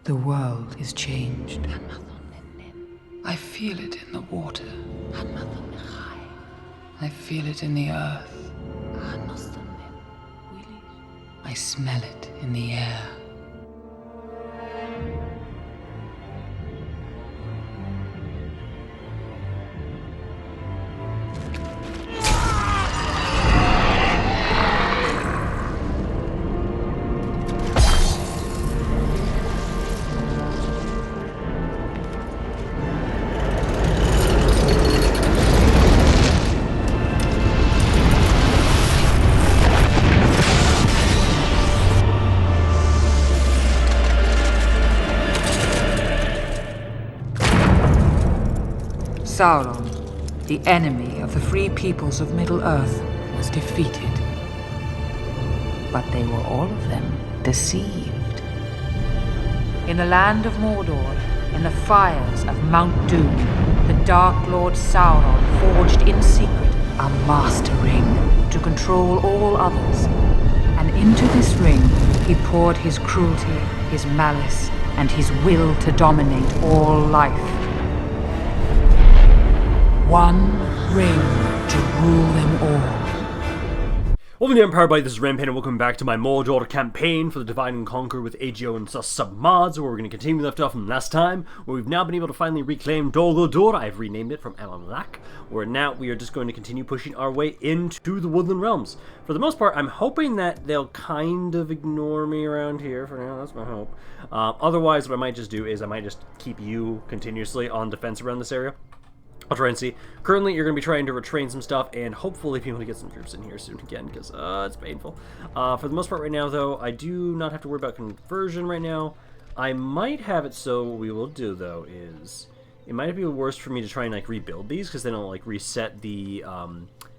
The world is changed. I feel it in the water. I feel it in the earth. I smell it in the air. Sauron, the enemy of the free peoples of Middle-earth, was defeated. But they were all of them deceived. In the land of Mordor, in the fires of Mount Doom, the Dark Lord Sauron forged in secret a master ring to control all others. And into this ring he poured his cruelty, his malice, and his will to dominate all life. One ring to rule them all. Welcome to Empire Bite, this is Rampaned, and welcome back to my Mordor campaign for the Divide and Conquer with AGO and submods, where we're going to continue left off from last time, where we've now been able to finally reclaim Dol Guldur. I've renamed it from Alanlak, where now we are just going to continue pushing our way into the Woodland Realms. For the most part, I'm hoping that they'll kind of ignore me around here for now. That's my hope. Otherwise, what I might just do is I might just keep you continuously on defense around this area. I'll try and see. Currently, you're going to be trying to retrain some stuff and hopefully be able to get some troops in here soon again, because it's painful. For the most part right now, though, I do not have to worry about conversion right now. I might have it so what we will do, though, is it might be worse for me to try and, like, rebuild these, because then it'll, like, reset the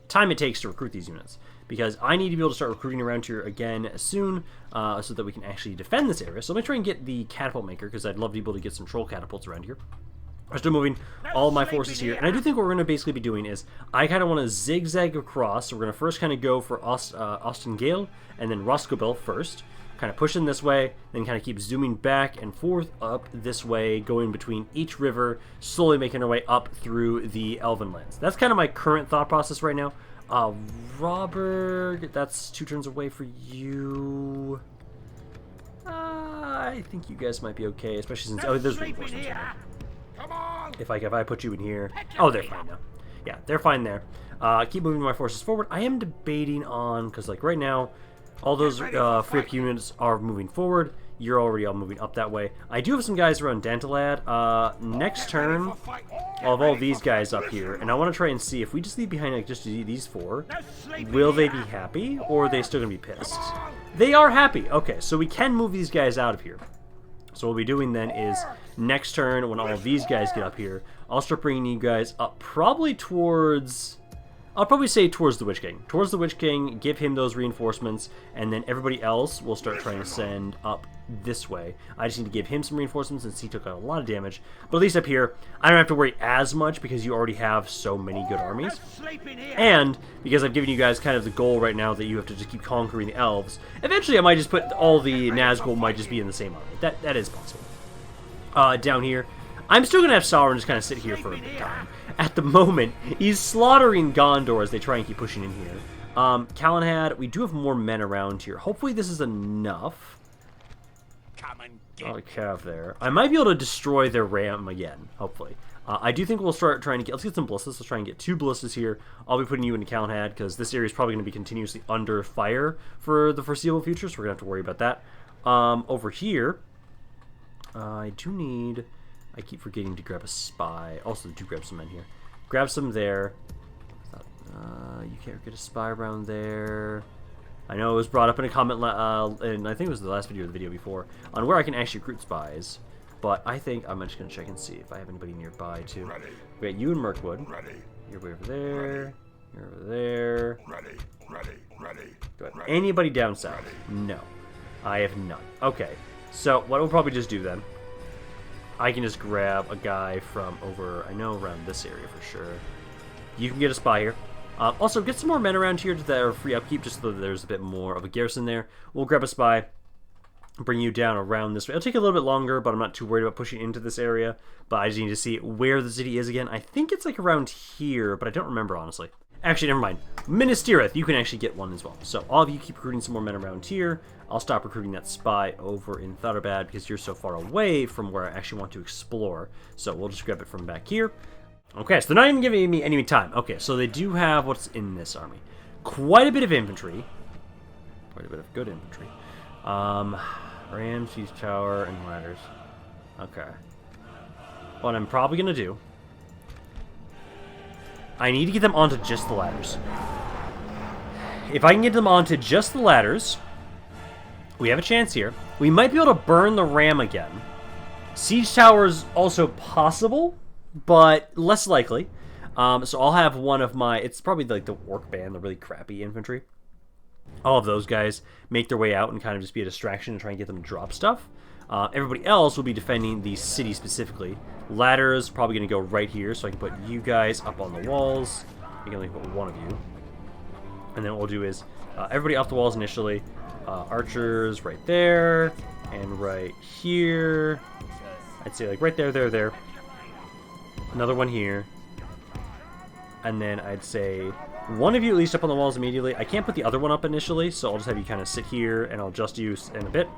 time it takes to recruit these units. Because I need to be able to start recruiting around here again soon, so that we can actually defend this area. So let me try and get the catapult maker, because I'd love to be able to get some troll catapults around here. I'm still moving all my forces here, and I do think what we're going to basically be doing is I kind of want to zigzag across. So we're going to first kind of go for Ost-in-Geil and then Rhosgobel first, kind of pushing this way, then kind of keep zooming back and forth up this way, going between each river, slowly making our way up through the Elven lands. That's kind of my current thought process right now. Rhawburg, that's 2 turns away for you. I think you guys might be okay, especially since there's reinforcements right now. If I put you in here, oh, they're fine now. Yeah, they're fine there. Keep moving my forces forward. I am debating on, because like right now, all those free up units are moving forward. You're already all moving up that way. I do have some guys around Dantalad. Next turn, I'll have all these guys up here, and I want to try and see if we just leave behind like just these 4. Will they be happy, or are they still gonna be pissed? They are happy. Okay, so we can move these guys out of here. So what we'll be doing then is, next turn, when all of these guys get up here, I'll start bringing you guys up probably towards... I'll probably say towards the Witch King. Towards the Witch King, give him those reinforcements, and then everybody else will start trying to send up this way. I just need to give him some reinforcements since he took a lot of damage. But at least up here, I don't have to worry as much because you already have so many good armies. And because I've given you guys kind of the goal right now that you have to just keep conquering the elves, eventually I might just put all the Nazgul might just be in the same army. That is possible. Down here, I'm still going to have Sauron just kind of sit here for a bit of time. At the moment, he's slaughtering Gondor as they try and keep pushing in here. Calenhad, we do have more men around here. Hopefully this is enough. Oh, Cav there. I might be able to destroy their ram again, hopefully. I do think we'll start trying to get... Let's get some ballistas. Let's try and get 2 ballistas here. I'll be putting you into Calenhad, because this area is probably going to be continuously under fire for the foreseeable future, so we're going to have to worry about that. Over here, I do need... I keep forgetting to grab a spy. Also, do grab some men here. Grab some there. You can't get a spy around there. I know it was brought up in a comment, and I think it was the last video or the video before, on where I can actually recruit spies. But I think I'm just going to check and see if I have anybody nearby, too. Ready. We got you and Mirkwood. Ready. You're way over there. Ready. You're over there. Ready. Do I have anybody down south? No. I have none. Okay. So, what we'll probably just do then, I can just grab a guy from over, I know around this area for sure. You can get a spy here. Also, get some more men around here that are free upkeep, just so that there's a bit more of a garrison there. We'll grab a spy, bring you down around this way. It'll take a little bit longer, but I'm not too worried about pushing into this area. But I just need to see where the city is again. I think it's like around here, but I don't remember, honestly. Actually, never mind. Minas Tirith, you can actually get one as well. So all of you keep recruiting some more men around here. I'll stop recruiting that spy over in Thunderbad because you're so far away from where I actually want to explore. So we'll just grab it from back here. Okay, so they're not even giving me any time. Okay, so they do have what's in this army. Quite a bit of infantry. Quite a bit of good infantry. Ram, siege tower, and ladders. Okay. What I'm probably going to do, I need to get them onto just the ladders. If I can get them onto just the ladders, we have a chance here. We might be able to burn the ram again. Siege tower is also possible, but less likely. So I'll have one of my, it's probably like the orc band, the really crappy infantry. All of those guys make their way out and kind of just be a distraction and try and get them to drop stuff. Everybody else will be defending the city specifically. Ladders probably going to go right here, so I can put you guys up on the walls. You can only put one of you. And then what we'll do is everybody off the walls initially. Archers right there and right here. I'd say like right there, there. Another one here. And then I'd say one of you at least up on the walls immediately. I can't put the other one up initially, so I'll just have you kind of sit here and I'll adjust you in a bit.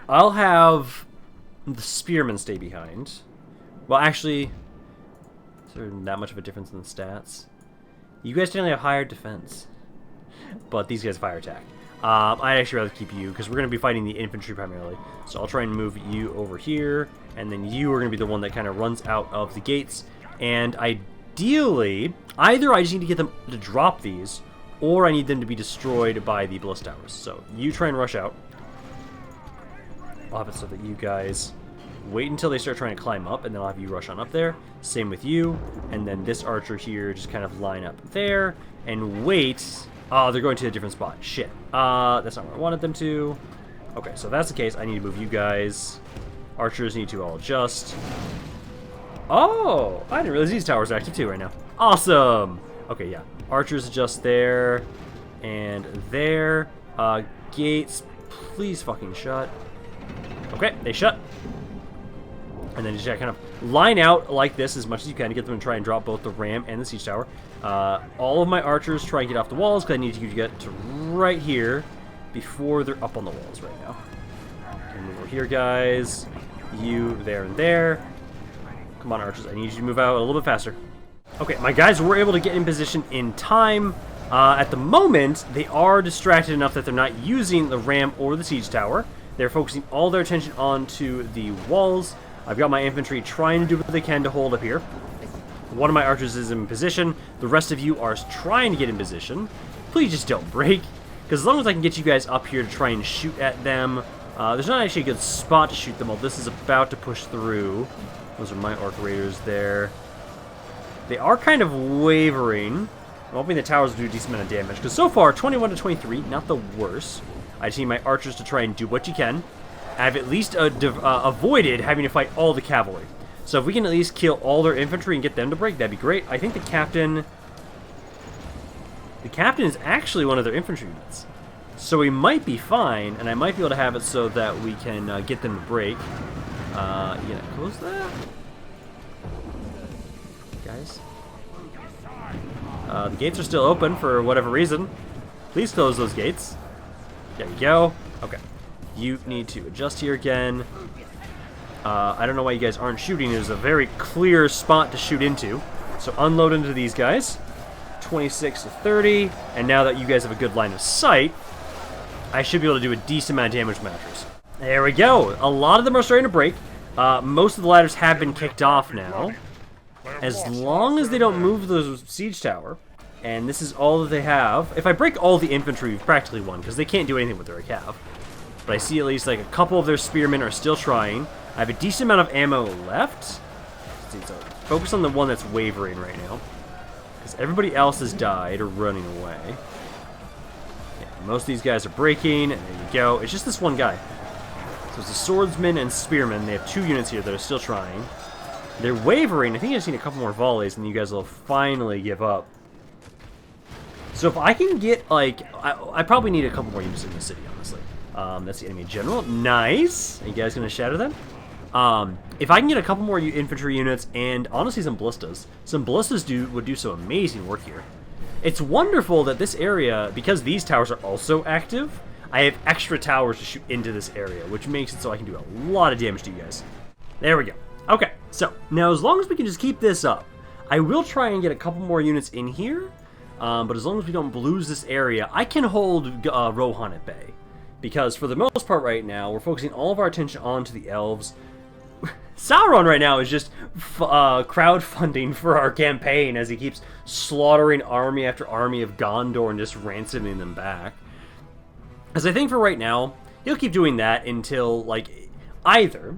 I'll have the spearmen stay behind. Well, actually, is there that much of a difference in the stats? You guys generally have higher defense, but these guys have higher attack. I'd actually rather keep you, because we're going to be fighting the infantry primarily. So I'll try and move you over here, and then you are going to be the one that kind of runs out of the gates. And ideally, either I just need to get them to drop these, or I need them to be destroyed by the ballista towers. So you try and rush out. I'll have it so that you guys wait until they start trying to climb up, and then I'll have you rush on up there. Same with you, and then this archer here just kind of line up there and wait. Oh, they're going to a different spot. Shit. That's not where I wanted them to. Okay, so if that's the case, I need to move you guys. Archers need to all adjust. Oh, I didn't realize these towers are active too right now. Awesome. Okay, yeah. Archers adjust there and there. Gates, please fucking shut. Okay, they shut. And then just kind of line out like this as much as you can to get them to try and drop both the ram and the siege tower. All of my archers try and get off the walls because I need you to get to right here before they're up on the walls right now. Okay, move over here, guys. You there and there. Come on, archers. I need you to move out a little bit faster. Okay, my guys were able to get in position in time. At the moment, they are distracted enough that they're not using the ram or the siege tower. They're focusing all their attention onto the walls. I've got my infantry trying to do what they can to hold up here. One of my archers is in position. The rest of you are trying to get in position. Please just don't break. Because as long as I can get you guys up here to try and shoot at them, there's not actually a good spot to shoot them while this is about to push through. Those are my orc raiders there. They are kind of wavering. I'm hoping the towers will do a decent amount of damage. Because so far, 21 to 23, not the worst. I just need my archers to try and do what you can. I've at least avoided having to fight all the cavalry. So if we can at least kill all their infantry and get them to break, that'd be great. I think the captain is actually one of their infantry units. So we might be fine, and I might be able to have it so that we can get them to break. Yeah, close that. Guys. The gates are still open for whatever reason. Please close those gates. There you go. Okay. You need to adjust here again. I don't know why you guys aren't shooting. There's a very clear spot to shoot into. So unload into these guys. 26 to 30. And now that you guys have a good line of sight, I should be able to do a decent amount of damage with my archers. There we go. A lot of them are starting to break. Most of the ladders have been kicked off now. As long as they don't move the siege tower, and this is all that they have. If I break all the infantry, we've practically won, because they can't do anything with their cav. But I see at least like a couple of their spearmen are still trying. I have a decent amount of ammo left. So focus on the one that's wavering right now, because everybody else has died or running away. Yeah, most of these guys are breaking, and there you go. It's just this one guy. So it's a swordsman and spearman. They have two units here that are still trying. They're wavering. I think I've seen a couple more volleys, and you guys will finally give up. So if I can get, like... I probably need a couple more units in the city, honestly. That's the enemy general. Nice! Are you guys going to shatter them? If I can get a couple more infantry units, and honestly some ballistas. Some ballistas would do some amazing work here. It's wonderful that this area, because these towers are also active, I have extra towers to shoot into this area, which makes it so I can do a lot of damage to you guys. There we go. Okay, so now as long as we can just keep this up, I will try and get a couple more units in here, but as long as we don't lose this area, I can hold Rohan at bay. Because for the most part right now, we're focusing all of our attention onto the elves. Sauron right now is just crowdfunding for our campaign as he keeps slaughtering army after army of Gondor and just ransoming them back. As I think for right now, he'll keep doing that until, like, either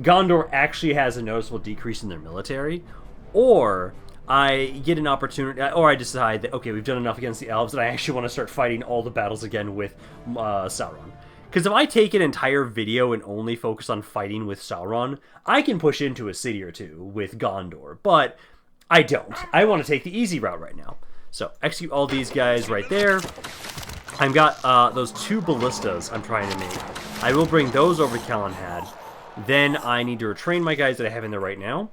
Gondor actually has a noticeable decrease in their military, or I get an opportunity, or I decide that, okay, we've done enough against the elves, and I actually want to start fighting all the battles again with Sauron. Because if I take an entire video and only focus on fighting with Sauron, I can push into a city or two with Gondor, but I don't. I want to take the easy route right now. So, execute all these guys right there. I've got those 2 ballistas I'm trying to make. I will bring those over to Calenhad. Then I need to retrain my guys that I have in there right now.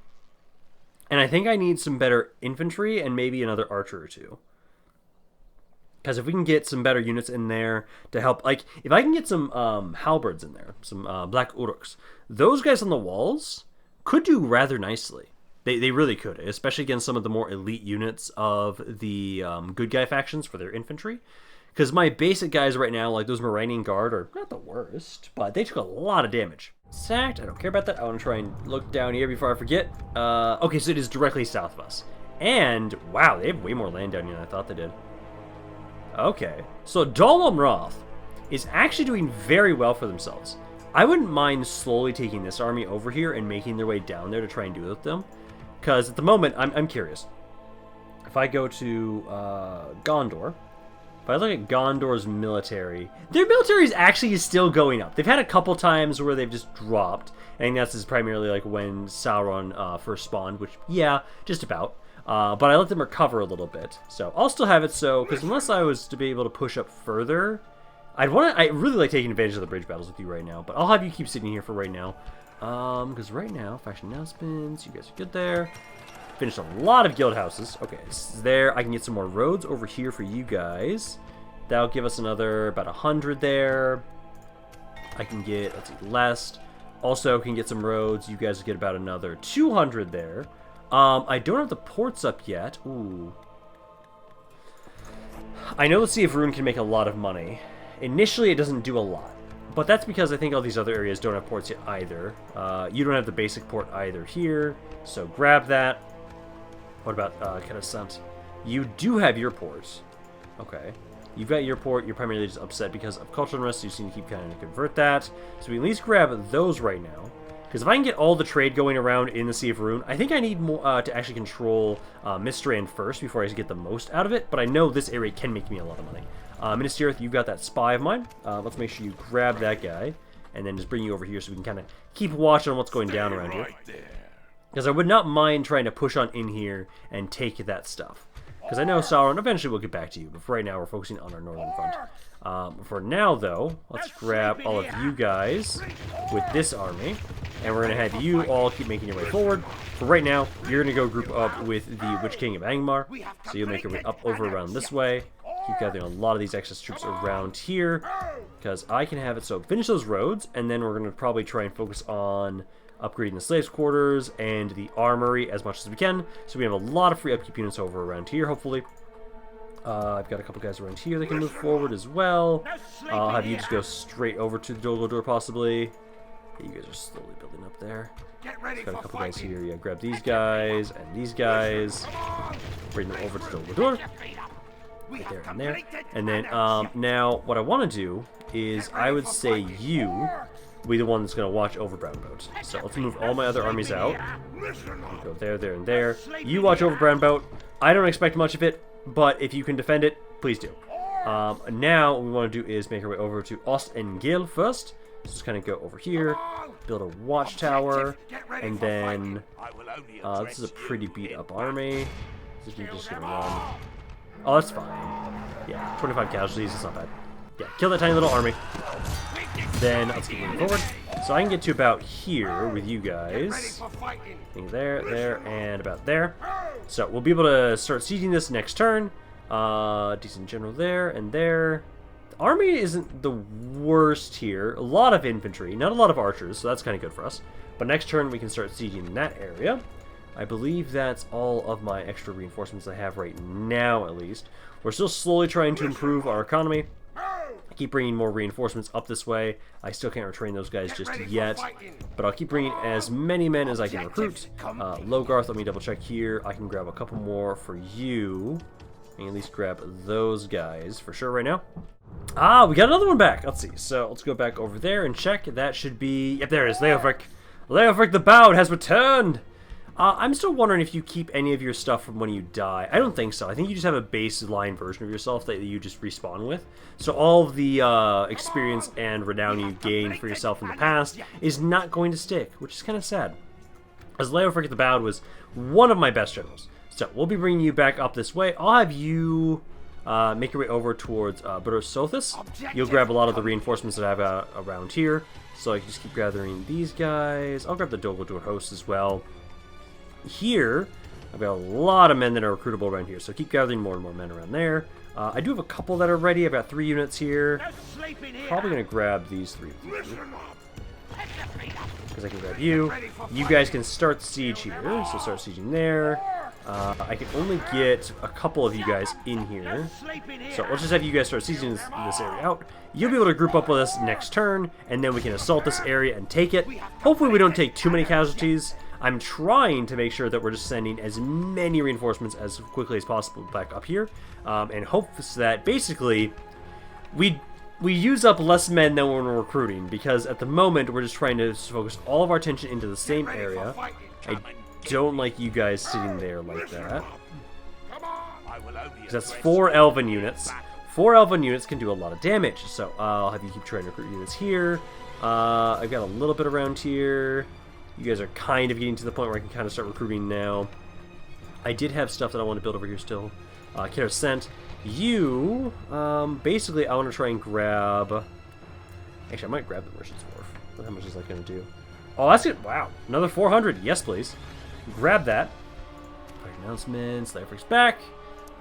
And I think I need some better infantry and maybe another archer or 2. Because if we can get some better units in there to help, like, if I can get some halberds in there, some black uruks, those guys on the walls could do rather nicely. They really could, especially against some of the more elite units of the good guy factions for their infantry. Because my basic guys right now, like those Moranian Guard, are not the worst, but they took a lot of damage. Sacked, I don't care about that. I want to try and look down here before I forget. Okay, so it is directly south of us. And, wow, they have way more land down here than I thought they did. Okay, so Dol Amroth is actually doing very well for themselves. I wouldn't mind slowly taking this army over here and making their way down there to try and do with them. Because at the moment, I'm curious. If I go to Gondor, if I look at Gondor's military, their military is actually still going up. They've had a couple times where they've just dropped. I think that's primarily like when Sauron first spawned, which, yeah, just about. But I let them recover a little bit. So I'll still have it so, because unless I was to be able to push up further, I really like taking advantage of the bridge battles with you right now. But I'll have you keep sitting here for right now. Because right now, faction announcements, you guys are good there. Finished a lot of guild houses. Okay, this is there. I can get some more roads over here for you guys. That'll give us another about 100 there. I can get, let's see, less. Also can get some roads. You guys get about another 200 there. I don't have the ports up yet. Ooh. I know the Sea of Ruin can make a lot of money. Initially, it doesn't do a lot. But that's because I think all these other areas don't have ports yet either. You don't have the basic port either here. So grab that. What about Kedasant? You do have your ports. Okay. You've got your port. You're primarily just upset because of cultural unrest, so you just need to keep kind of convert that. So we at least grab those right now. Because if I can get all the trade going around in the Sea of Ruin, I think I need more to actually control Mistrand first before I get the most out of it. But I know this area can make me a lot of money. Ministerieth, you've got that spy of mine. Let's make sure you grab that guy. And then just bring you over here so we can kind of keep watch on what's going down around here. Because I would not mind trying to push on in here and take that stuff. Because I know Sauron eventually will get back to you. But for right now, we're focusing on our northern front. For now, though, let's grab all of you guys with this army. And we're going to have you all keep making your way forward. For right now, you're going to go group up with the Witch King of Angmar. So you'll make your way up over around this way. Keep gathering a lot of these excess troops around here. Because I can have it so finish those roads. And then we're going to probably try and focus on upgrading the slaves' quarters and the armory as much as we can. So we have a lot of free upkeep units over around here, hopefully. I've got a couple guys around here that can move forward as well. I'll have you just go straight over to the Dol Guldur, possibly. You guys are slowly building up there. Got a couple guys here. Yeah, grab these guys and these guys. Bring them over to Dol Guldur. Right there and there. And then, now, what I want to do is, I would say you be the one that's going to watch over Brownboat. So let's move all my other armies out. Go there, there, and there. You watch over Brownboat. I don't expect much of it, but if you can defend it, please do. Now, what we want to do is make our way over to Ost-in-Geil first. So just kind of go over here, build a watchtower, and then this is a pretty beat up army. So you're just gonna run. Oh, that's fine. Yeah, 25 casualties, it's not bad. Yeah, kill that tiny little army. Then let's keep moving forward. So I can get to about here with you guys. There, there, and about there. So we'll be able to start sieging this next turn. Decent general there and there. The army isn't the worst here. A lot of infantry, not a lot of archers, so that's kind of good for us. But next turn we can start sieging that area. I believe that's all of my extra reinforcements I have right now, at least. We're still slowly trying to improve our economy. I keep bringing more reinforcements up this way. I still can't retrain those guys just yet, but I'll keep bringing as many men as I can recruit. Logarth, let me double check here. I can grab a couple more for you. And at least grab those guys for sure right now. Ah, we got another one back. Let's see. So let's go back over there and check. That should be... Yep, there it is. Leofric. Leofric the Bowed has returned. I'm still wondering if you keep any of your stuff from when you die. I don't think so. I think you just have a baseline version of yourself that you just respawn with. So all of the experience and renown you gained for yourself in the past is not going to stick, which is kind of sad. As Leofric the Bowed was one of my best generals. So we'll be bringing you back up this way. I'll have you make your way over towards Brosothus. You'll grab a lot of the reinforcements that I have around here. So I can just keep gathering these guys. I'll grab the Dol host as well. Here, I've got a lot of men that are recruitable around here, so keep gathering more and more men around there. I do have a couple that are ready. I've got 3 units here. Probably going to grab these 3 because I can grab you. You guys can start the siege here, so start sieging there. I can only get a couple of you guys in here, so let's just have you guys start sieging this area out. You'll be able to group up with us next turn, and then we can assault this area and take it. Hopefully we don't take too many casualties. I'm trying to make sure that we're just sending as many reinforcements as quickly as possible back up here, and hopes that basically we use up less men than when we're recruiting, because at the moment we're just trying to focus all of our attention into the same area. I don't like you guys sitting there like that. That's 4 elven units. 4 elven units can do a lot of damage, so I'll have you keep trying to recruit units here. I've got a little bit around here. You guys are kind of getting to the point where I can kind of start recruiting now. I did have stuff that I want to build over here still. Care sent. You, basically I want to try and grab... Actually, I might grab the Merchant's Wharf. But how much is that going to do? Oh, that's good. Wow. Another 400. Yes, please. Grab that. Announcements. Leofric's back.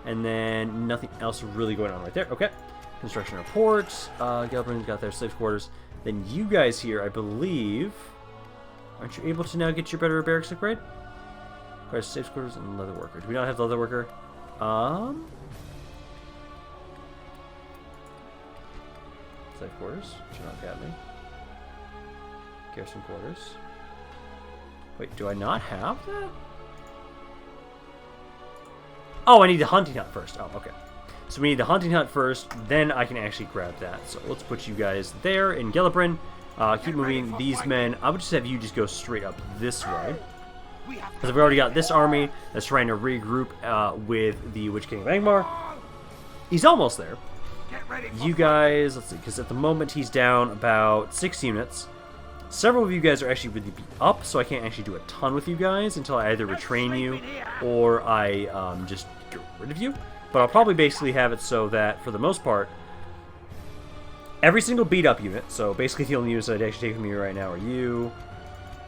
And then nothing else really going on right there. Okay. Construction report. Gelbrand's got their slave quarters. Then you guys here, I believe... Aren't you able to now get your better barracks upgrade? Requires safe quarters and leather worker. Do we not have leather worker? Safe quarters. Should not get me. Garrison quarters. Wait, do I not have that? Oh, I need the hunting hut first. Oh, okay. So we need the hunting hut first, then I can actually grab that. So let's put you guys there in Gelbrand. Keep moving these men. I would just have you just go straight up this way. Because we've already got this army that's trying to regroup with the Witch King of Angmar. He's almost there. You guys, let's see, because at the moment he's down about 6 units. Several of you guys are actually really beat up, so I can't actually do a ton with you guys until I either retrain you or I just get rid of you. But I'll probably basically have it so that, for the most part, every single beat-up unit, so basically the only units that I'd actually take from you right now are you,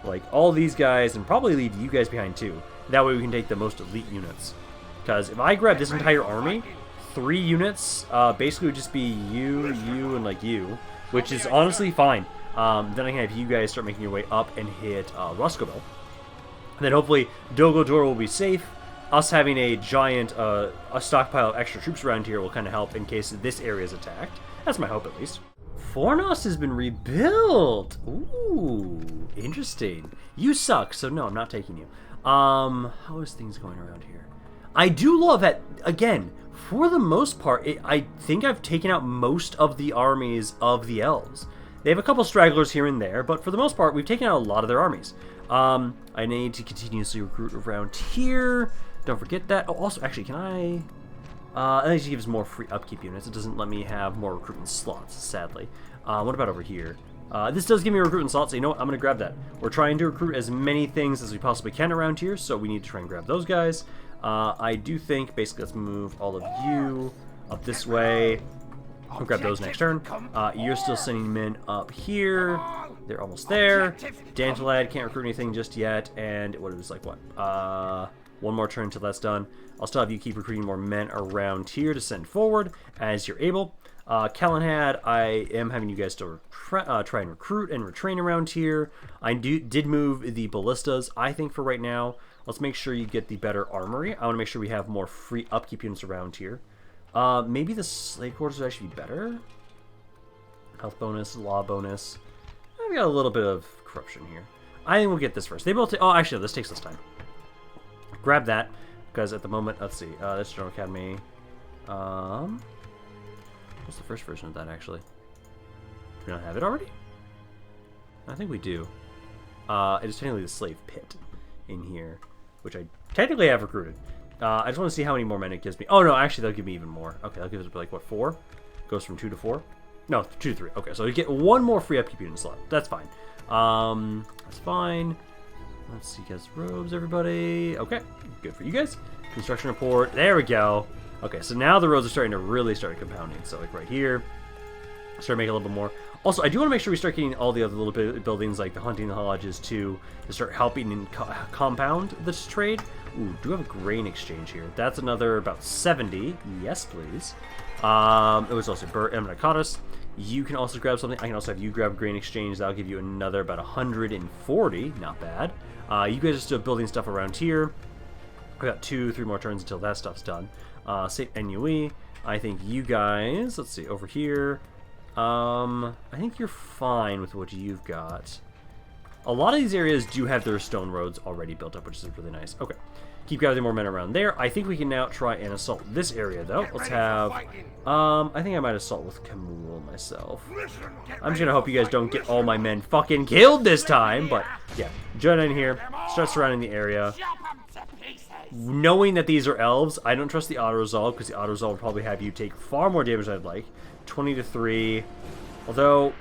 like all these guys, and probably leave you guys behind too. That way we can take the most elite units. Because if I grab this entire army, 3 units basically would just be you, and like you, which is honestly fine. Then I can have you guys start making your way up and hit Rhosgobel. And then hopefully Dol Guldur will be safe. Us having a giant a stockpile of extra troops around here will kind of help in case this area is attacked. That's my hope, at least. Fornos has been rebuilt. Ooh, interesting. You suck, so no, I'm not taking you. How is things going around here? I do love that, again, for the most part, I think I've taken out most of the armies of the elves. They have a couple stragglers here and there, but for the most part, we've taken out a lot of their armies. I need to continuously recruit around here. Don't forget that. Oh, also, actually, can I... It actually gives more free upkeep units. It doesn't let me have more recruitment slots, sadly. What about over here? This does give me a recruitment slot, so you know what? I'm going to grab that. We're trying to recruit as many things as we possibly can around here, so we need to try and grab those guys. I do think, basically, let's move all of you up this way. We'll grab those next turn. You're still sending men up here. They're almost there. Dantalad can't recruit anything just yet, and what is like, what? One more turn until that's done. I'll still have you keep recruiting more men around here to send forward as you're able. Calenhad, I am having you guys still try and recruit and retrain around here. I did move the ballistas, I think, for right now. Let's make sure you get the better armory. I want to make sure we have more free upkeep units around here. Maybe the slave quarters would actually be better. Health bonus, law bonus. I've got a little bit of corruption here. I think we'll get this first. They both. Oh, actually, this takes less time. Grab that, because at the moment, let's see. That's General Academy. What's the first version of that, actually? Do we not have it already? I think we do. It is technically the slave pit in here, which I technically have recruited. I just want to see how many more men it gives me. Oh, no, actually, that'll give me even more. Okay, that'll give us, like, what, 4? Goes from 2 to 4? No, 2 to 3. Okay, so we get one more free upkeep unit slot. That's fine. That's fine. Let's see, guys. Robes, everybody. Okay, good for you guys. Construction report. There we go. Okay, so now the roads are starting to really start compounding. So, like, right here, start making a little bit more. Also, I do want to make sure we start getting all the other little buildings, like the hunting lodges, to start helping and compound this trade. Ooh, do have a grain exchange here. That's another about 70. Yes, please. It was also Emmericottus. You can also grab something. I can also have you grab grain exchange. That'll give you another about 140. Not bad. You guys are still building stuff around here. I got 2-3 more turns until that stuff's done. St. Ennui. I think you guys, let's see, over here. I think you're fine with what you've got. A lot of these areas do have their stone roads already built up, which is really nice. Okay. Keep gathering more men around there. I think we can now try and assault this area, though. Let's have... I think I might assault with Camul myself. I'm just gonna hope you guys don't get all my men fucking killed this time, but yeah. Join in here. Start surrounding the area. Knowing that these are elves, I don't trust the auto-resolve, because the auto-resolve will probably have you take far more damage than I'd like. 20 to 3. Although...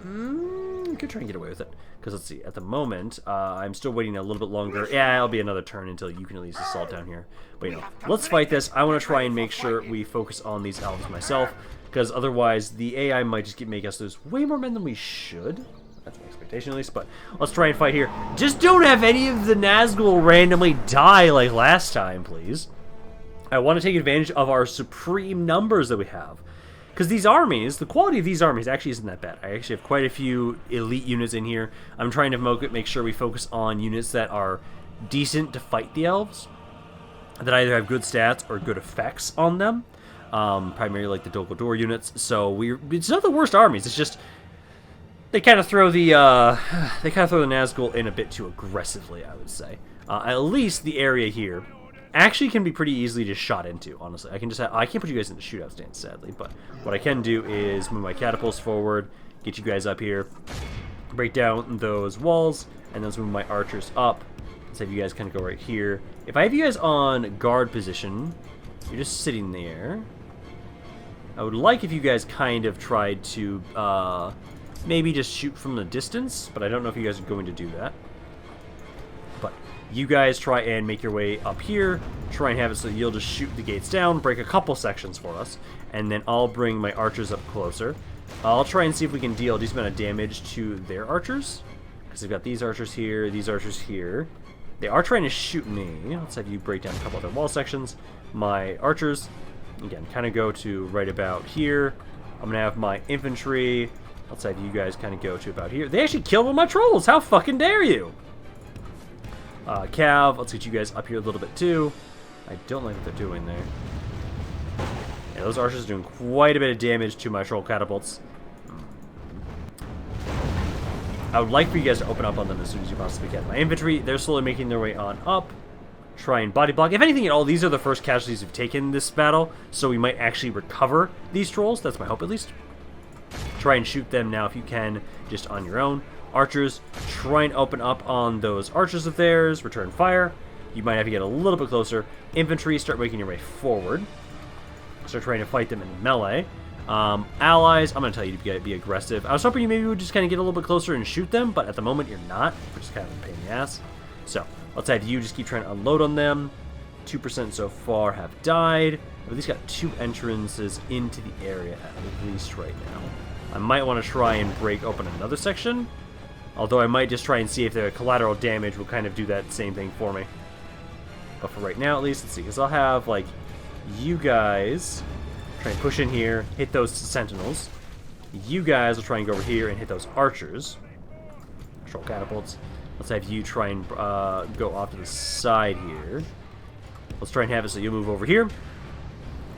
you could try and get away with it. Because let's see, at the moment, I'm still waiting a little bit longer. Yeah, it'll be another turn until you can at least assault down here. But you know, let's fight this. I want to try and make sure we focus on these elves myself, because otherwise the AI might just make us lose way more men than we should. That's my expectation at least, but let's try and fight here. Just don't have any of the Nazgul randomly die like last time, please. I want to take advantage of our supreme numbers that we have. Because these armies, the quality of these armies actually isn't that bad. I actually have quite a few elite units in here. I'm trying to make sure we focus on units that are decent to fight the elves, that either have good stats or good effects on them. Primarily like the Dol Guldur units. So it's not the worst armies. It's just they kind of throw the Nazgul in a bit too aggressively, I would say. At least the area here actually can be pretty easily just shot into, honestly. I can't put you guys in the shootout stance, sadly, but what I can do is move my catapults forward, get you guys up here, break down those walls, and then let's move my archers up. Let's have you guys kind of go right here. If I have you guys on guard position, you're just sitting there. I would like if you guys kind of tried to maybe just shoot from the distance, but I don't know if you guys are going to do that. You guys try and make your way up here, try and have it so you'll just shoot the gates down, break a couple sections for us, and then I'll bring my archers up closer. I'll try and see if we can deal a decent amount of damage to their archers, because they've got these archers here, these archers here. They are trying to shoot me. Let's have you break down a couple other wall sections. My archers, again, kind of go to right about here. I'm going to have my infantry. Let's have you guys kind of go to about here. They actually killed one of my trolls! How fucking dare you! Cav, let's get you guys up here a little bit too. I don't like what they're doing there. Yeah, those archers are doing quite a bit of damage to my troll catapults. I would like for you guys to open up on them as soon as you possibly can. My infantry, they're slowly making their way on up. Try and body block. If anything at all, these are the first casualties we've taken this battle, so we might actually recover these trolls. That's my hope, at least. Try and shoot them now if you can, just on your own. Archers, try and open up on those archers of theirs. Return fire. You might have to get a little bit closer. Infantry, start making your way forward. Start trying to fight them in melee. Allies, I'm going to tell you to be aggressive. I was hoping you maybe would just kind of get a little bit closer and shoot them, but at the moment you're not, which is kind of a pain in the ass. So, let's have you just keep trying to unload on them. 2% so far have died. We've at least got 2 entrances into the area, at least right now. I might want to try and break open another section, although I might just try and see if the collateral damage will kind of do that same thing for me. But for right now, at least, let's see, because I'll have, like, you guys try and push in here, hit those sentinels. You guys will try and go over here and hit those archers. Control catapults. Let's have you try and go off to the side here. Let's try and have it so you move over here.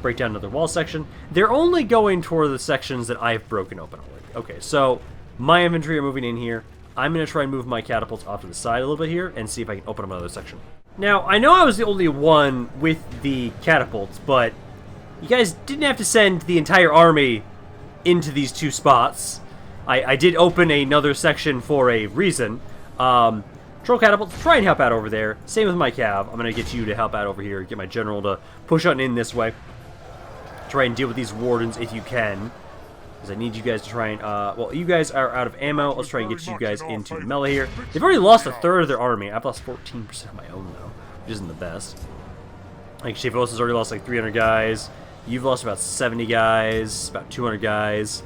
Break down another wall section. They're only going toward the sections that I've broken open already. Okay, so my infantry are moving in here. I'm going to try and move my catapults off to the side a little bit here and see if I can open up another section. Now, I know I was the only one with the catapults, but you guys didn't have to send the entire army into these 2 spots. I did open another section for a reason. Troll catapults, try and help out over there. Same with my cav. I'm going to get you to help out over here. Get my general to push on in this way. Try and deal with these wardens if you can. Because I need you guys to try and... well, you guys are out of ammo. Let's try and get you guys into melee here. They've already lost a third of their army. I've lost 14% of my own, though. Which isn't the best. Like, Siege of Ost has already lost like 300 guys. You've lost about 70 guys. About 200 guys.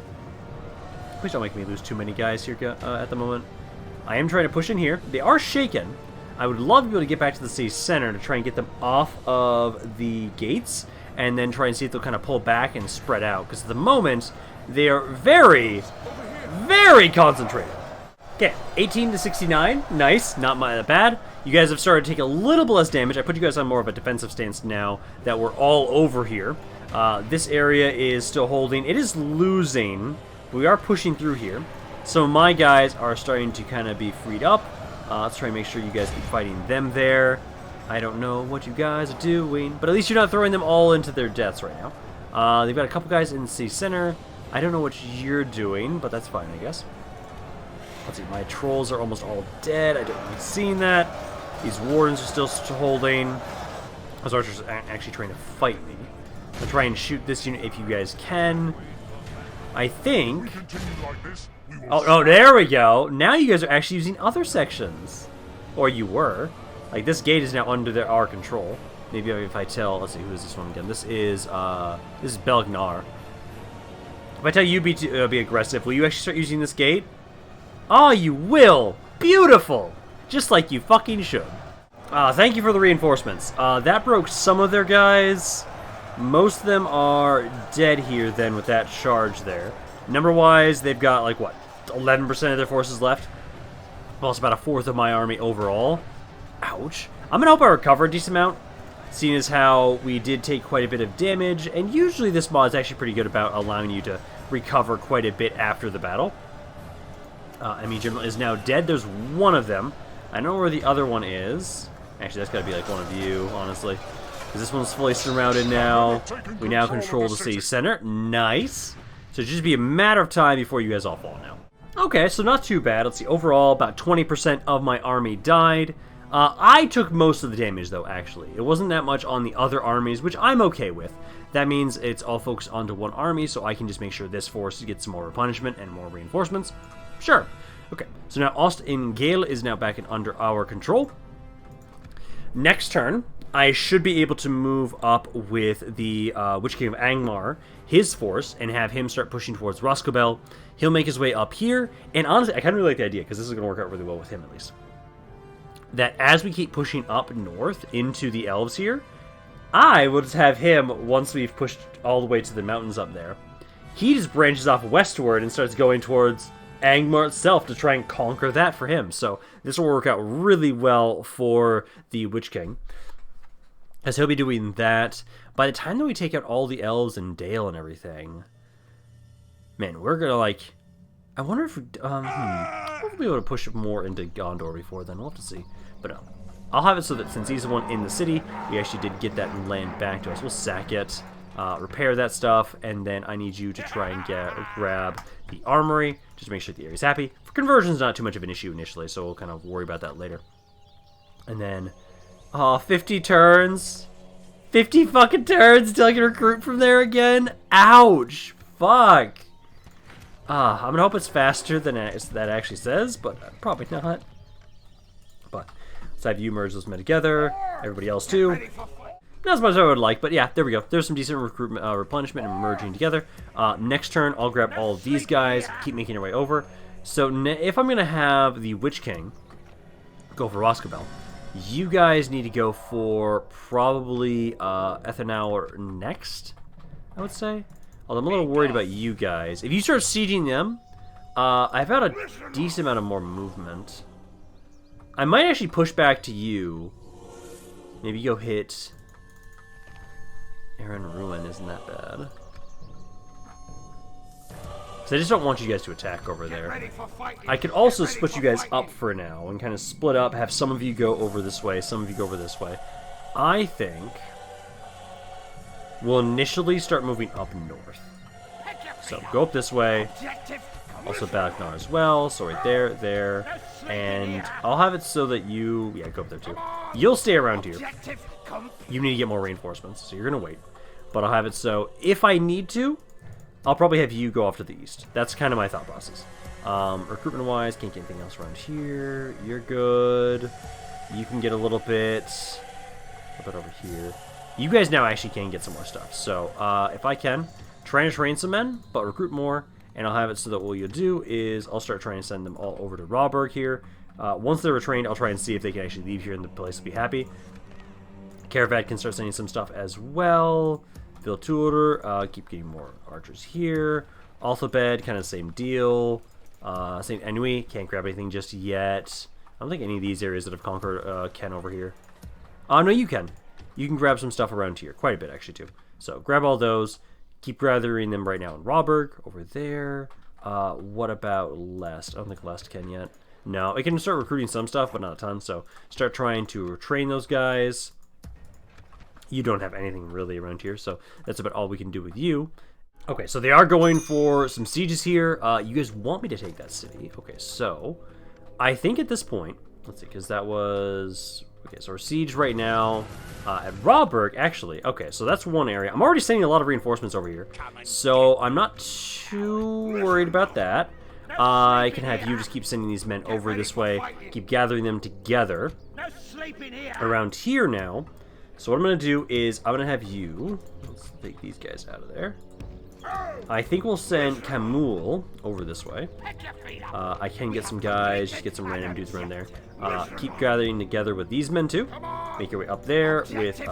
Please don't make me lose too many guys here at the moment. I am trying to push in here. They are shaken. I would love to be able to get back to the city center to try and get them off of the gates. And then try and see if they'll kind of pull back and spread out. Because at the moment, they are very, very concentrated. Okay, 18 to 69. Nice. Not that bad. You guys have started to take a little bit less damage. I put you guys on more of a defensive stance now that we're all over here. This area is still holding. It is losing. We are pushing through here. So my guys are starting to kind of be freed up. Let's try and make sure you guys keep fighting them there. I don't know what you guys are doing, but at least you're not throwing them all into their deaths right now. They've got a couple guys in the city center. I don't know what you're doing, but that's fine, I guess. Let's see, my trolls are almost all dead. I don't like seeing that. These wardens are still holding. Those archers are actually trying to fight me. I'll try and shoot this unit if you guys can. I think... Oh, there we go. Now you guys are actually using other sections. Or you were. Like, this gate is now under our control. Maybe if I tell... Let's see, who is this one again? This is Belgnar. If I tell you be aggressive, will you actually start using this gate? Oh, you will! Beautiful! Just like you fucking should. Thank you for the reinforcements. That broke some of their guys. Most of them are dead here, then, with that charge there. Number-wise, they've got, like, what, 11% of their forces left? Well, it's about a fourth of my army overall. Ouch. I'm gonna hope I recover a decent amount, seeing as how we did take quite a bit of damage, and usually this mod is actually pretty good about allowing you to recover quite a bit after the battle. Enemy general is now dead. There's one of them. I don't know where the other one is. Actually, that's gotta be like one of you, honestly. Because this one's fully surrounded now. We now control the city center. Nice. So it'll just be a matter of time before you guys all fall now. Okay, so not too bad. Let's see, overall, about 20% of my army died. I took most of the damage, though, actually. It wasn't that much on the other armies, which I'm okay with. That means it's all focused onto one army, so I can just make sure this force gets some more replenishment and more reinforcements. Sure. Okay, so now Ost-in-Geil is now back in under our control. Next turn, I should be able to move up with the Witch King of Angmar, his force, and have him start pushing towards Rhosgobel. He'll make his way up here, and honestly, I kind of really like the idea, because this is going to work out really well with him, at least. That as we keep pushing up north into the elves here, I will just have him, once we've pushed all the way to the mountains up there, he just branches off westward and starts going towards Angmar itself to try and conquer that for him. So this will work out really well for the Witch King, as he'll be doing that. By the time that we take out all the elves and Dale and everything, man, we're gonna like... I wonder if we'll be able to push more into Gondor before then. We'll have to see. But no. I'll have it so that since he's the one in the city, we actually did get that land back to us. We'll sack it, repair that stuff, and then I need you to try and grab the armory, just to make sure the area's happy. For conversion's not too much of an issue initially, so we'll kind of worry about that later. And then, 50 turns. 50 fucking turns until I can recruit from there again? Ouch. fuck? I'm gonna hope it's faster than that actually says, but probably not. But let's have you merge those men together. Everybody else too. Not as much as I would like, but yeah, there we go. There's some decent recruitment, replenishment and merging together. Next turn, I'll grab all of these guys, keep making our way over. So if I'm gonna have the Witch King go for Rhosgobel, you guys need to go for probably Ethanauer next, I would say. Although I'm a little worried about you guys. If you start sieging them, I've had a decent amount of more movement. I might actually push back to you. Maybe go hit Aaron Ruin, isn't that bad? So I just don't want you guys to attack over there. I could also split you guys up for now and kind of split up, have some of you go over this way, some of you go over this way. I think we'll initially start moving up north. So go up this way. Also Balagnar as well. So right there, there. And I'll have it so that you... Yeah, go up there too. You'll stay around here. You need to get more reinforcements, so you're going to wait. But I'll have it so if I need to, I'll probably have you go off to the east. That's kind of my thought process. Recruitment-wise, can't get anything else around here. You're good. You can get a little bit... How about over here? You guys now actually can get some more stuff. So, if I can, try and train some men, but recruit more. And I'll have it so that what you'll do is I'll start trying to send them all over to Rhawburg here. Once they're retrained, I'll try and see if they can actually leave here and the place will be happy. Caravad can start sending some stuff as well. Viltur, keep getting more archers here. Alphabet, kind of same deal. St. Ennui, can't grab anything just yet. I don't think any of these areas that have conquered can over here. No, you can. You can grab some stuff around here. Quite a bit, actually, too. So, grab all those. Keep gathering them right now in Rhawburg, over there. What about Lest? I don't think Lest can yet. No, it can start recruiting some stuff, but not a ton. So, start trying to train those guys. You don't have anything really around here, so that's about all we can do with you. Okay, so they are going for some sieges here. You guys want me to take that city. Okay, so I think at this point, let's see, because that was... Okay, so we're siege right now at Rhawburg, actually. Okay, so that's one area. I'm already sending a lot of reinforcements over here, so I'm not too worried about that. I can have you just keep sending these men over this way, keep gathering them together around here now. So what I'm going to do is I'm going to have you, let's take these guys out of there. I think we'll send Camul over this way. I can get some guys, just get some random dudes around there. Keep gathering together with these men too. Make your way up there with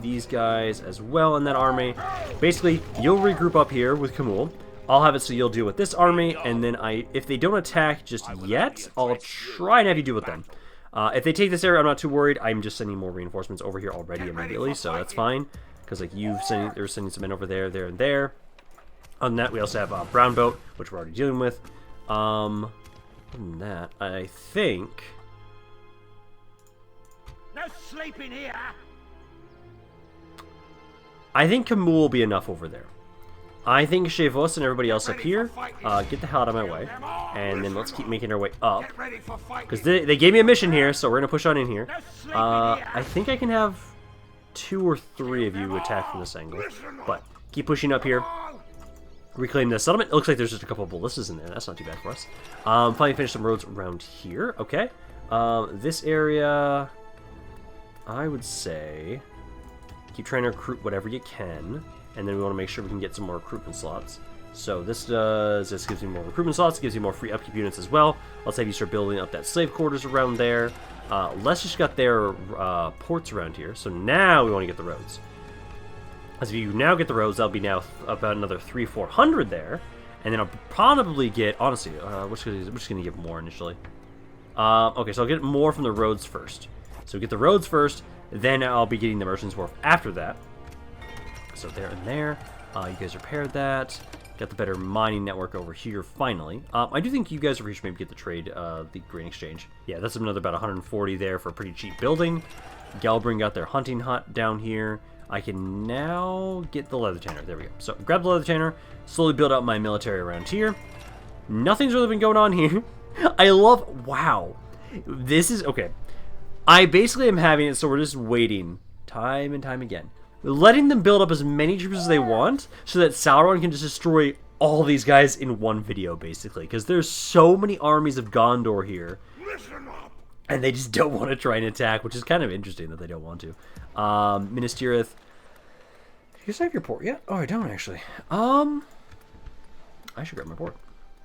these guys as well in that army. Basically, you'll regroup up here with Camul. I'll have it so you'll deal with this army, and then if they don't attack just yet, I'll try and have you deal with them. If they take this area, I'm not too worried. I'm just sending more reinforcements over here already immediately, so that's fine. Because like they're sending some men over there, there, and there. On that, we also have Brown Boat, which we're already dealing with. Other than that, I think... No sleeping here. I think Camul will be enough over there. I think Chevos and everybody else up here, get the hell out of my way. And then let's keep making our way up. Because they gave me a mission here, so we're going to push on in here. I think I can have 2 or 3 of you attack from this angle. But keep pushing up here. Reclaim the settlement. It looks like there's just a couple of ballistas in there. That's not too bad for us. Finally finish some roads around here. Okay. This area, I would say, keep trying to recruit whatever you can. And then we want to make sure we can get some more recruitment slots. So this gives me more recruitment slots, gives you more free upkeep units as well. Let's have you start building up that slave quarters around there. Let's just got their ports around here. So now we want to get the roads. As if you now get the roads, that'll be now about another 300-400 there. And then I'll probably get, honestly, we're just going to give more initially. Okay, so I'll get more from the roads first. So get the roads first, then I'll be getting the Merchant's Wharf after that. So there and there. You guys repaired that. Got the better mining network over here, finally. I do think you guys over here should maybe get the trade, the grain exchange. Yeah, that's another about 140 there for a pretty cheap building. Gelbring got their hunting hut down here. I can now get the leather tanner. There we go. So grab the leather tanner, slowly build out my military around here. Nothing's really been going on here. I love, wow. This is, okay. I basically am having it so we're just waiting time and time again. Letting them build up as many troops as they want so that Sauron can just destroy all these guys in one video, basically, because there's so many armies of Gondor here, and they just don't want to try and attack, which is kind of interesting that they don't want to. Minas Tirith. Do you have your port yet? Oh, I don't, actually. I should grab my port.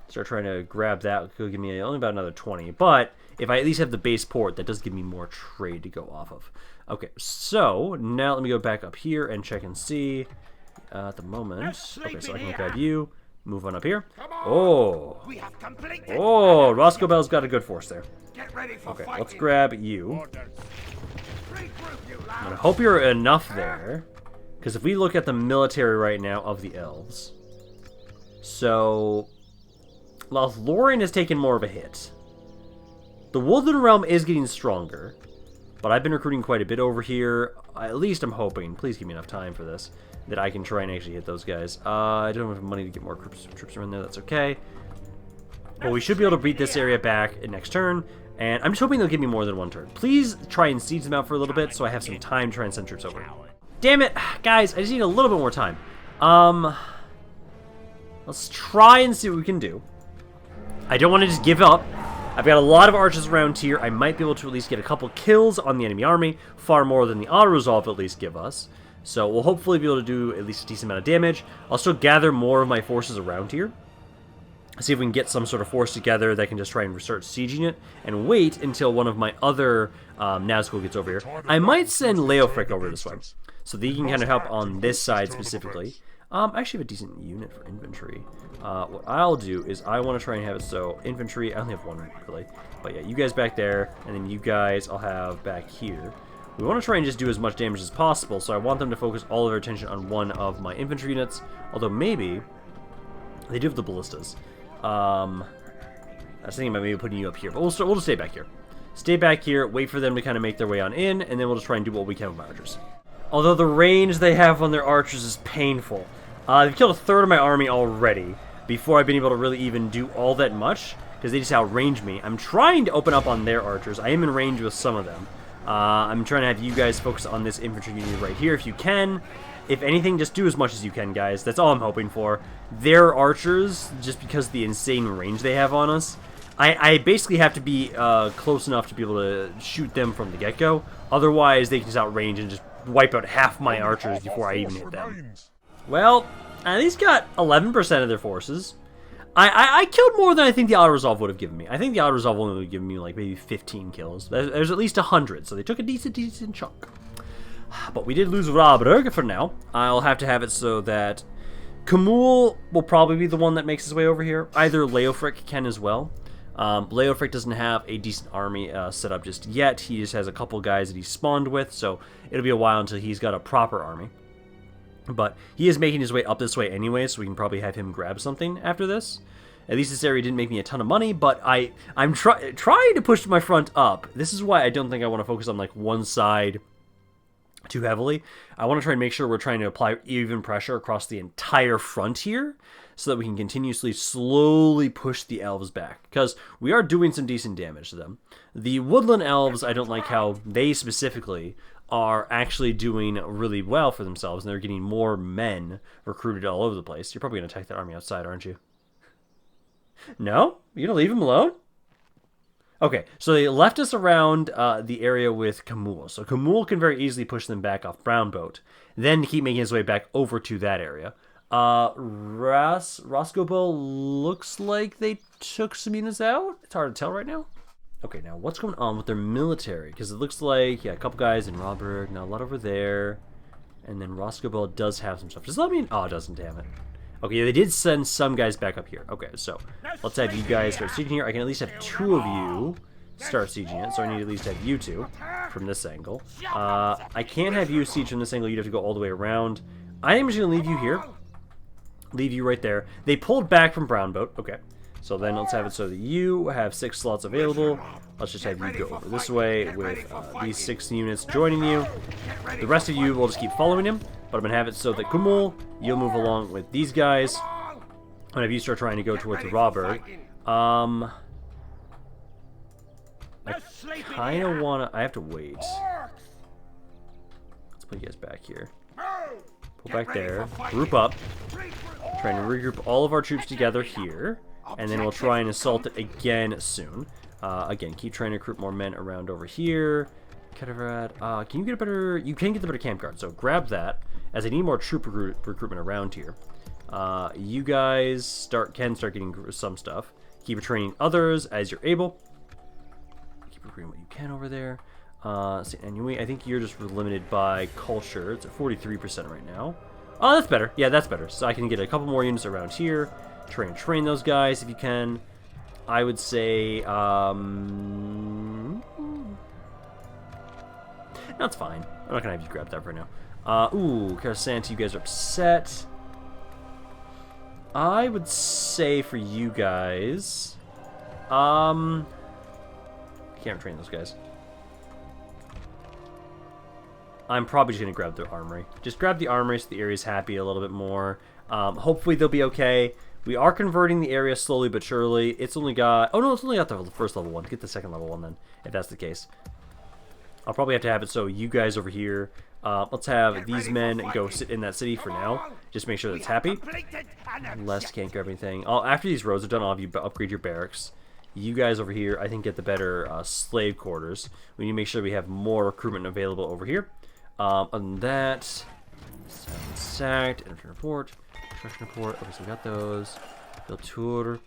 Start trying to grab that. It'll give me only about another 20, but if I at least have the base port, that does give me more trade to go off of. Okay, so now let me go back up here and check and see. At the moment, okay, so I can grab you, move on up here. Oh, Rhosgobel's got a good force there. Okay, let's grab you. I'm gonna hope you're enough there, because if we look at the military right now of the elves, so Lothlorien has taken more of a hit. The Woodland Realm is getting stronger, but I've been recruiting quite a bit over here. At least I'm hoping, please give me enough time for this, that I can try and actually hit those guys. I don't have money to get more troops around there, that's okay. But we should be able to beat this area back in next turn, and I'm just hoping they'll give me more than one turn. Please try and siege them out for a little bit so I have some time to try and send troops over. Damn it, guys, I just need a little bit more time. Let's try and see what we can do. I don't want to just give up. I've got a lot of archers around here. I might be able to at least get a couple kills on the enemy army, far more than the auto-resolve at least give us. So we'll hopefully be able to do at least a decent amount of damage. I'll still gather more of my forces around here. See if we can get some sort of force together that can just try and start sieging it, and wait until one of my other Nazgul gets over here. I might send Leofric over this way, so that he can kind of help on this side specifically. I actually have a decent unit for infantry. What I'll do is I want to try and have it so infantry, I only have one really, but yeah, you guys back there, and then you guys I'll have back here. We want to try and just do as much damage as possible, so I want them to focus all of their attention on one of my infantry units, although maybe they do have the ballistas. I was thinking about maybe putting you up here, but we'll just stay back here. Stay back here, wait for them to kind of make their way on in, and then we'll just try and do what we can with my archers. Although the range they have on their archers is painful. They've killed a third of my army already, before I've been able to really even do all that much, because they just outrange me. I'm trying to open up on their archers. I am in range with some of them. I'm trying to have you guys focus on this infantry unit right here if you can. If anything, just do as much as you can, guys. That's all I'm hoping for. Their archers, just because of the insane range they have on us, I basically have to be close enough to be able to shoot them from the get-go. Otherwise, they can just outrange and just wipe out half my archers before I even hit them. Well, I at least got 11% of their forces. I killed more than I think the auto-resolve would have given me. I think the auto-resolve only would have given me like maybe 15 kills. There's at least 100, so they took a decent chunk. But we did lose Rhawburg for now. I'll have to have it so that Camul will probably be the one that makes his way over here. Either Leofric can as well. Leofric doesn't have a decent army set up just yet. He just has a couple guys that he spawned with, so it'll be a while until he's got a proper army. But he is making his way up this way anyway, so we can probably have him grab something after this. At least this area didn't make me a ton of money, but I'm trying to push my front up. This is why I don't think I want to focus on like one side too heavily. I want to try and make sure we're trying to apply even pressure across the entire front here, so that we can continuously slowly push the elves back, because we are doing some decent damage to them. The woodland elves, I don't like how they specifically are actually doing really well for themselves, and they're getting more men recruited all over the place. You're probably going to attack that army outside, aren't you? No? You're going to leave them alone? Okay, so they left us around the area with Camul. So Camul can very easily push them back off Brownboat, then keep making his way back over to that area. Rhosgobel looks like they took some units out. It's hard to tell right now. Okay, now what's going on with their military? Because it looks like, yeah, a couple guys in Rhawburg, now a lot over there. And then Rhosgobel does have some stuff. Does that mean... Oh, it doesn't, damn it. Okay, they did send some guys back up here. Okay, so let's have you guys start sieging here. I can at least have 2 of you start sieging it, so I need to at least have you 2 from this angle. I can't have you siege from this angle. You'd have to go all the way around. I am just going to leave you here. Leave you right there. They pulled back from Brownboat. Okay. So then let's have it so that you have 6 slots available. Let's just have you go over this way with these 6 units joining you. The rest of you will just keep following him. But I'm going to have it so that Camul, you'll move along with these guys. And if you start trying to go towards the Rhawburg, I kind of want to... I have to wait. Let's put you guys back here. Pull back there. Group up. Try Trying to regroup all of our troops together here, and then we'll try and assault it again soon. Again, keep trying to recruit more men around over here. Can you get a better... You can get the better camp guard, so grab that, as I need more troop recruitment around here. You guys can start getting some stuff. Keep training others as you're able. Keep recruiting what you can over there. Anyway, I think you're just limited by culture. It's at 43% right now. Oh, that's better. Yeah, that's better. So I can get a couple more units around here. Try and train those guys if you can. I would say, that's fine. I'm not gonna have you grab that right now. Ooh, Karasanti, you guys are upset. I would say for you guys, can't train those guys. I'm probably just gonna grab the armory. Just grab the armory so the area's happy a little bit more. Hopefully they'll be okay. We are converting the area slowly but surely. It's only got... Oh, no, it's only got the first level one. Get the second level one then, if that's the case. I'll probably have to have it so you guys over here... let's have these men go sit in that city for now. Just make sure that it's happy. Unless can't grab anything. After these roads are done, I'll have you upgrade your barracks. You guys over here, I think, get the better slave quarters. We need to make sure we have more recruitment available over here. Other than that... Sacked. Enter report. Construction report. Okay, so we got those. Viltur.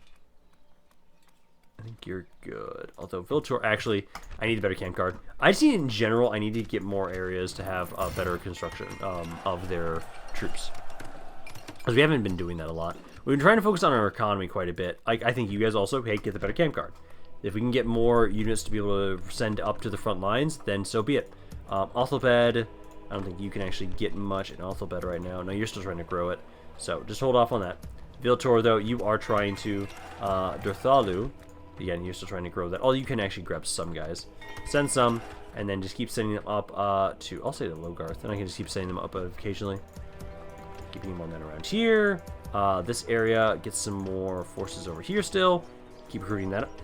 I think you're good. Although Viltur, actually, I need a better camp guard. I just need in general, I need to get more areas to have a better construction of their troops. Because we haven't been doing that a lot. We've been trying to focus on our economy quite a bit. I think you guys also, hey, get the better camp guard. If we can get more units to be able to send up to the front lines, then so be it. Althelbed, I don't think you can actually get much in Althelbed right now. No, you're still trying to grow it. So just hold off on that. Viltur, though, you are trying to Dorthalu. Again, you're still trying to grow that. Oh, you can actually grab some guys. Send some, and then just keep sending them up to... I'll say the Logarth, and I can just keep sending them up occasionally. Keeping more men around here. This area gets some more forces over here still. Keep recruiting that up.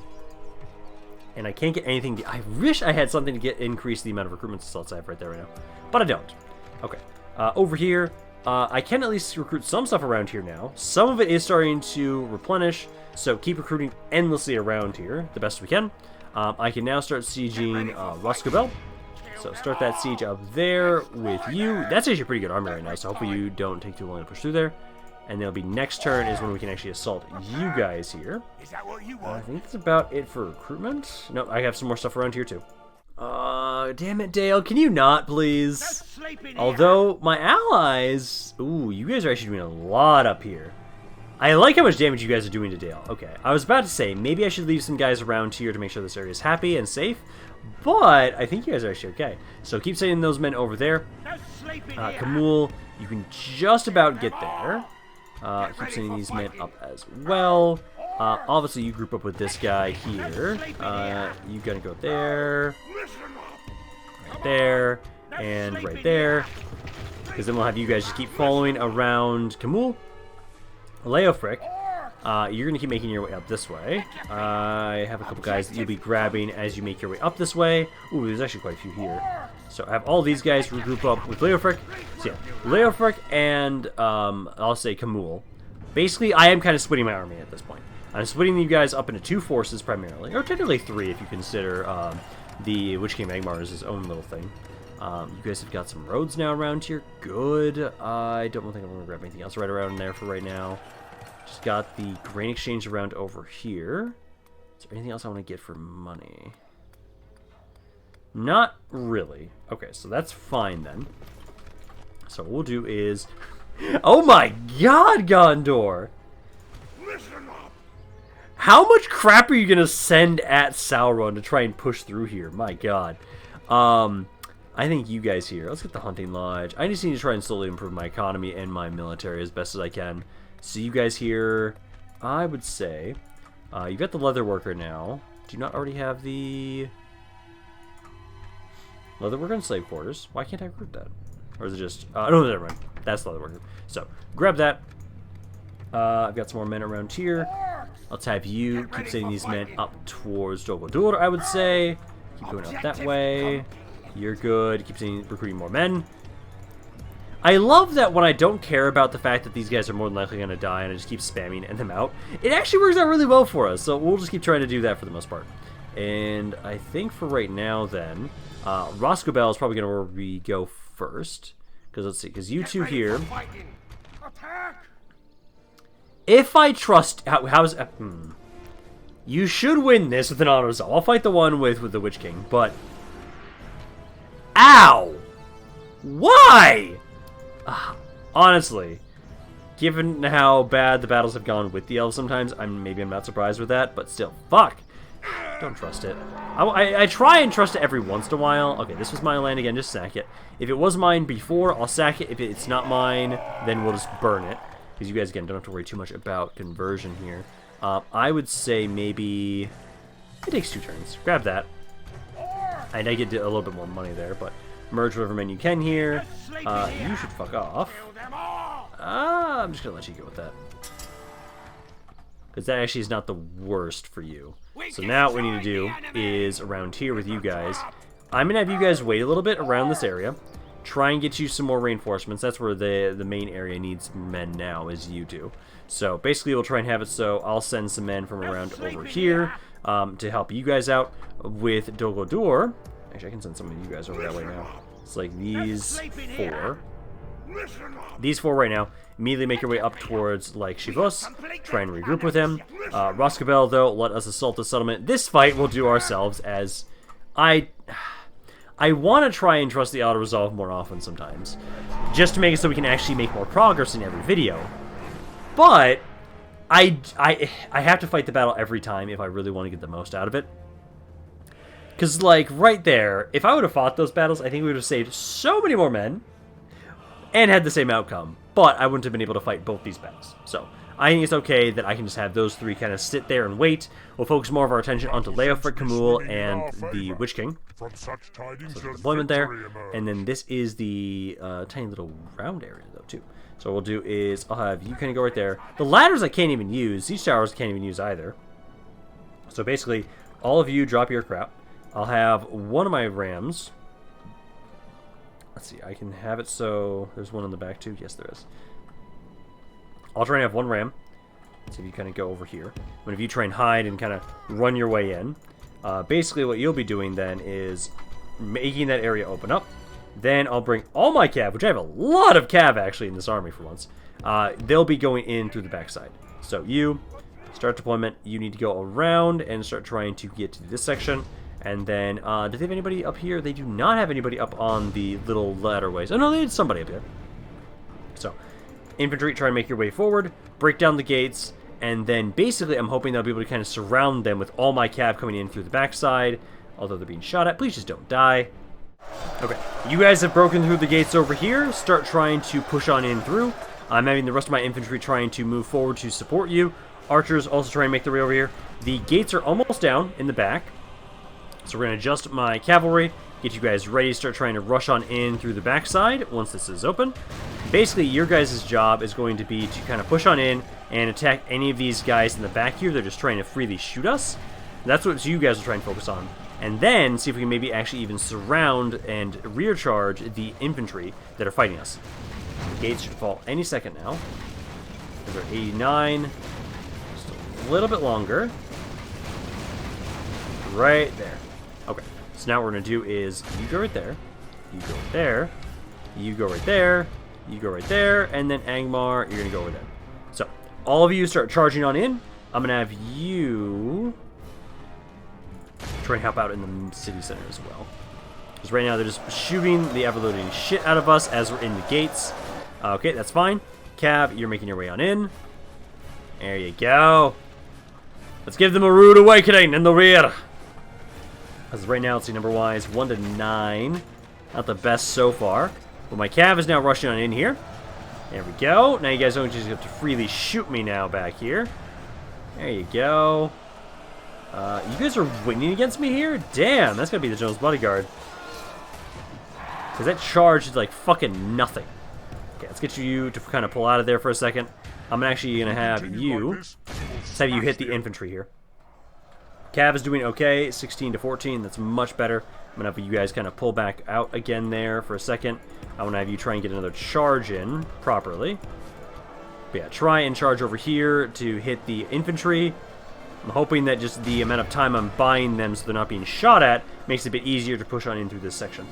And I can't get anything... I wish I had something to increase the amount of recruitment slots I have right there right now. But I don't. Okay. Over here... I can at least recruit some stuff around here now. Some of it is starting to replenish, so keep recruiting endlessly around here, the best we can. I can now start sieging Rhosgobel. So start that siege up there with you. That's actually a pretty good army right now, so hopefully you don't take too long to push through there. And then it'll be next turn is when we can actually assault you guys here. I think that's about it for recruitment. No, I have some more stuff around here too. Damn it, Dale. Can you not, please? Although, my allies... Ooh, you guys are actually doing a lot up here. I like how much damage you guys are doing to Dale. Okay, I was about to say, maybe I should leave some guys around here to make sure this area is happy and safe. But, I think you guys are actually okay. So, keep sending those men over there. Kamul, you can just about get there. Keep sending these men up as well. Obviously, you group up with this guy here. You gotta go there, right there, and right there. Because then we'll have you guys just keep following around Kamul. Leofric, you're gonna keep making your way up this way. I have a couple guys that you'll be grabbing as you make your way up this way. Ooh, there's actually quite a few here. So I have all these guys regroup up with Leofric. So yeah, Leofric and I'll say Kamul. Basically, I am kind of splitting my army at this point. I'm splitting you guys up into two forces primarily, or technically three if you consider the Witch King Magmar is his own little thing. You guys have got some roads now around here. Good. I don't think I'm going to grab anything else right around there for right now. Just got the grain exchange around over here. Is there anything else I want to get for money? Not really. Okay, so that's fine then. So what we'll do is... Oh my god, Gondor! How much crap are you going to send at Sauron to try and push through here? My god. I think you guys here. Let's get the Hunting Lodge. I just need to try and slowly improve my economy and my military as best as I can. So you guys here, I would say, you've got the Leather Worker now. Do you not already have the Leather Worker and Slave Quarters? Why can't I recruit that? Or is it just... no, never mind. That's Leather Worker. So, grab that. I've got some more men around here. Let's have you keep sending these men up towards Dol Guldur, I would say. Keep going up that way. You're good. Keep recruiting more men. I love that when I don't care about the fact that these guys are more than likely going to die and I just keep spamming them out, it actually works out really well for us. So we'll just keep trying to do that for the most part. And I think for right now then, Rhosgobel is probably going to where we go first. Because let's see, because you two here... If I trust... How's... You should win this with an auto resolve. I'll fight the one with the Witch King, but... Ow! Why? Honestly, given how bad the battles have gone with the elves sometimes, maybe I'm not surprised with that, but still, fuck! Don't trust it. I try and trust it every once in a while. Okay, this was my land again, just sack it. If it was mine before, I'll sack it. If it's not mine, then we'll just burn it. Because you guys, again, don't have to worry too much about conversion here. I would say maybe... It takes 2 turns. Grab that. And I get a little bit more money there, but... Merge whatever men you can here. You should fuck off. I'm just gonna let you go with that. Because that actually is not the worst for you. So now what we need to do is around here with you guys. I'm gonna have you guys wait a little bit around this area. Try and get you some more reinforcements. That's where the main area needs men now, is you two. So basically we'll try and have it so I'll send some men from around over here to help you guys out with Dol Guldur. Actually, I can send some of you guys over that way now. It's like these 4. These 4 right now. Immediately make your way up towards, like, Siege of Ost. Try and regroup with him. Rhosgobel, though, let us assault the settlement. This fight we'll do ourselves, as I want to try and trust the auto-resolve more often sometimes. Just to make it so we can actually make more progress in every video. But I have to fight the battle every time if I really want to get the most out of it. Because, like, right there, if I would have fought those battles, I think we would have saved so many more men and had the same outcome. But I wouldn't have been able to fight both these battles. So, I think it's okay that I can just have those 3 kind of sit there and wait. We'll focus more of our attention onto Leofric, Camul, and the Witch King. So, deployment there. And then this is the tiny little round area, though, too. So, what we'll do is, I'll have you kind of go right there. The ladders I can't even use. These towers I can't even use either. So, basically, all of you drop your crap. I'll have one of my rams. Let's see, I can have it so... There's one on the back too? Yes, there is. I'll try and have one ram. So if you kind of go over here. When if you try and hide and kind of run your way in. Basically what you'll be doing then is making that area open up. Then I'll bring all my cav, which I have a lot of cav actually in this army for once. They'll be going in through the backside. So you, start deployment. You need to go around and start trying to get to this section. And then, do they have anybody up here? They do not have anybody up on the little ladderways. Oh, no, they had somebody up here. So, infantry, try and make your way forward, break down the gates, and then basically I'm hoping they'll be able to kind of surround them with all my cav coming in through the backside, although they're being shot at. Please just don't die. Okay, you guys have broken through the gates over here. Start trying to push on in through. I'm having the rest of my infantry trying to move forward to support you. Archers also trying to make their way over here. The gates are almost down in the back. So we're going to adjust my cavalry, get you guys ready to start trying to rush on in through the backside once this is open. Basically, your guys' job is going to be to kind of push on in and attack any of these guys in the back here. They're just trying to freely shoot us. That's what you guys are trying to focus on. And then see if we can maybe actually even surround and rear charge the infantry that are fighting us. The gates should fall any second now. They're 89. Just a little bit longer. Right there. Okay, so now what we're going to do is, you go right there, you go right there, you go right there, you go right there, and then Angmar, you're going to go over there. So, all of you start charging on in. I'm going to have you try and help out in the city center as well. Because right now they're just shooting the ever-loading shit out of us as we're in the gates. Okay, that's fine. Cav, you're making your way on in. There you go. Let's give them a rude awakening in the rear. As right now, let's see, number-wise, 1 to 9. Not the best so far. But my cav is now rushing on in here. There we go. Now you guys don't just have to freely shoot me now back here. There you go. You guys are winning against me here? Damn, that's going to be the General's Bodyguard. Because that charge is like fucking nothing. Okay, let's get you to kind of pull out of there for a second. I'm actually going to have you... Let's have you hit the infantry here. Cav is doing okay, 16 to 14. That's much better. I'm going to have you guys kind of pull back out again there for a second. I want to have you try and get another charge in properly. But yeah, try and charge over here to hit the infantry. I'm hoping that just the amount of time I'm buying them so they're not being shot at makes it a bit easier to push on in through this section.